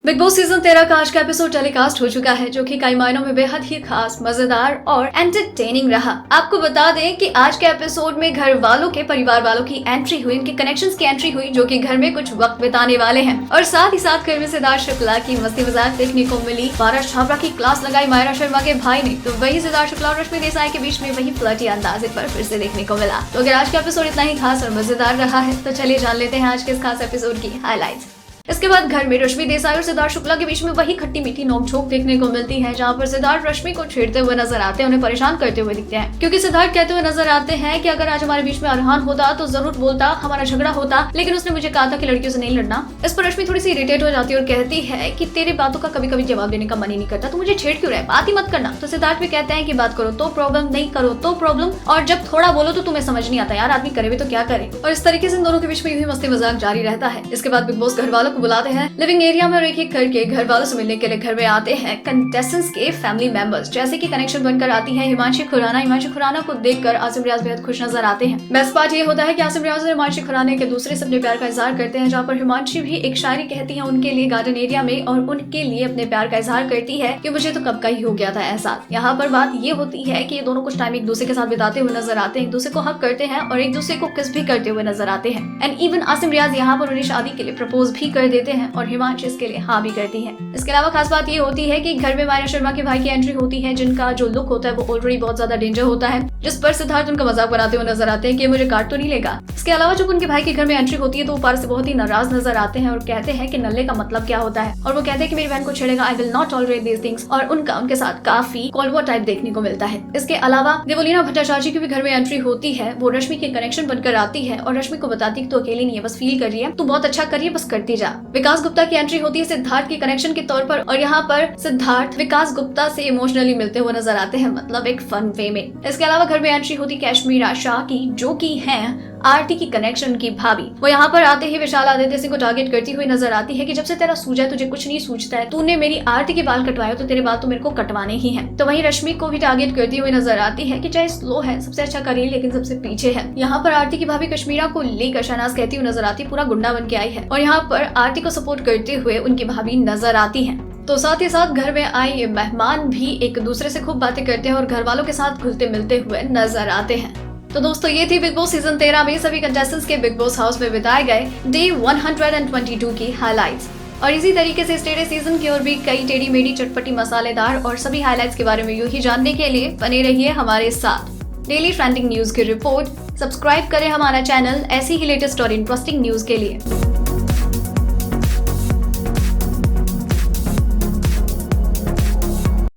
Big boss season 13 का आज का एपिसोड टेलीकास्ट हो चुका है, जो कि कई मायनों में बेहद ही खास, मजेदार और एंटरटेनिंग रहा। आपको बता दें कि आज के एपिसोड में घर वालों के परिवार वालों की एंट्री हुई, उनके कनेक्शंस की एंट्री हुई, जो कि घर में कुछ वक्त बिताने वाले हैं। और साथ ही साथ घर में सिद्धार्थ शुक्ला की मस्ती मजाक देखने को मिली। पारस छाबड़ा की क्लास लगाई मायरा शर्मा के भाई ने, तो वही सिद्धार्थ शुक्ला और रश्मि देसाई के बीच में वही फ्लर्टी अंदाज पर फिर से देखने को मिला। तो अगर आज का एपिसोड इतना ही खास और मजेदार रहा है, तो चलिए जान लेते हैं आज के इस खास एपिसोड की हाईलाइट्स। इसके बाद घर में रश्मि देसाई और सिद्धार्थ शुक्ला के बीच में वही खट्टी मीठी नोकझोंक देखने को मिलती है, जहां पर सिद्धार्थ रश्मि को छेड़ते हुए नजर आते हैं, उन्हें परेशान करते हुए दिखते हैं। क्योंकि सिद्धार्थ कहते हुए नजर आते हैं कि अगर आज हमारे बीच में अरहान होता तो जरूर बोलता, हमारा झगड़ा होता, लेकिन उसने मुझे कहा था कि लड़कियों से नहीं लड़ना। इस पर रश्मि थोड़ी सी इरिटेट हो जाती है और कहती है कि तेरे बातों का कभी कभी जवाब देने का मन ही नहीं करता, तू मुझे छेड़ क्यों रहा है, बात ही मत करना। तो सिद्धार्थ भी कहते हैं कि बात करो तो प्रॉब्लम, नहीं करो तो प्रॉब्लम, और जब थोड़ा बोलो तो तुम्हें समझ नहीं आता, यार आदमी करे भी तो क्या करे। और इस तरीके से इन दोनों के बीच में यूं ही मस्ती मजाक जारी रहता है। इसके बाद बिग बॉस घर वालों को बुलाते हैं लिविंग एरिया में और एक एक करके घर वालों से मिलने के लिए घर में आते हैं कंटेस्टेंट्स के फैमिली मेंबर्स। जैसे कि कनेक्शन बनकर आती है हिमांशी खुराना को देखकर आसिम रियाज बेहद खुश नजर आते हैं। बेस्ट पार्ट ये होता है कि आसिम रियाज और हिमांशी खुराना के दूसरे से अपने प्यार का इजहार करते हैं, जहाँ पर हिमांशी भी एक शायरी कहती है उनके लिए गार्डन एरिया में, और उनके लिए अपने प्यार का इजहार करती है कि मुझे तो कब का ही हो गया था एहसास। यहाँ पर बात ये होती है कि ये दोनों कुछ टाइम एक दूसरे के साथ बिताते हुए नजर आते हैं, एक दूसरे को हक करते हैं और एक दूसरे को किस भी करते हुए नजर आते हैं। एंड इवन आसिम रियाज यहाँ पर उन्हें शादी के लिए प्रपोज भी कर देते हैं और हिमांशी इसके लिए हाँ भी करती है। इसके अलावा खास बात ये होती है कि घर में मायरा शर्मा के भाई की एंट्री होती है, जिनका जो लुक होता है वो ऑलरेडी बहुत ज्यादा डेंजर होता है, जिस पर सिद्धार्थ उनका मजाक बनाते हुए नजर आते हैं कि मुझे काट तो नहीं लेगा। इसके अलावा जब उनके भाई के घर में एंट्री होती है तो वो पारस से बहुत ही नाराज नजर आते हैं और कहते हैं कि नल्ले का मतलब क्या होता है, और वो कहते हैं कि मेरी बहन को छेड़ेगा, I will not tolerate these things, और उनके साथ काफी कोल्ड वॉर टाइप देखने को मिलता है। इसके अलावा देवलीना भट्टाचार्य की भी घर में एंट्री होती है, वो रश्मि के कनेक्शन बनकर आती है और रश्मि को बताती है कि तू अकेली नहीं है, बस फील कर रही है, तू बहुत अच्छा कर रही है, बस करती जा। विकास गुप्ता की एंट्री होती है सिद्धार्थ के कनेक्शन के तौर पर, और यहाँ पर सिद्धार्थ विकास गुप्ता से इमोशनली मिलते हुए नजर आते हैं, मतलब एक फन वे में। इसके अलावा घर में एंट्री होती कैश्मीरा शाह की, जो की है आरती की कनेक्शन की भाभी। वो यहाँ पर आते ही विशाल आदित्य सिंह को टारगेट करती हुई नजर आती है कि जब से तेरा सूझा है तुझे कुछ नहीं सूझता है, तूने मेरी आरती के बाल कटवाए तो तेरे बाल तो मेरे को कटवाने ही हैं। तो वहीं रश्मि को भी टारगेट करती हुई नजर आती है कि चाहे स्लो है, सबसे अच्छा करिए, लेकिन सबसे पीछे है। यहाँ पर आरती की भाभी कश्मीरा को लेकर शहनाज कहती हुई नजर आती, पूरा गुंडा बन के आई है, और यहाँ पर आरती को सपोर्ट करते हुए उनकी भाभी नजर आती है। तो साथ ही साथ घर में आए ये मेहमान भी एक दूसरे से खूब बातें करते हैं और घर वालों के साथ घुलते मिलते हुए नजर आते हैं। तो दोस्तों ये थी बिग बॉस सीजन 13 में सभी कंटेस्टेंट्स के बिग बॉस हाउस में बिताए गए डे 122 की हाइलाइट्स। और इसी तरीके से इस टेढ़े सीजन की और भी कई टेढ़ी मेढ़ी चटपटी मसालेदार और सभी हाइलाइट्स के बारे में यूं ही जानने के लिए बने रहिए हमारे साथ। डेली ट्रेंडिंग न्यूज की रिपोर्ट सब्सक्राइब करें हमारा चैनल ऐसी ही लेटेस्ट और इंटरेस्टिंग न्यूज के लिए।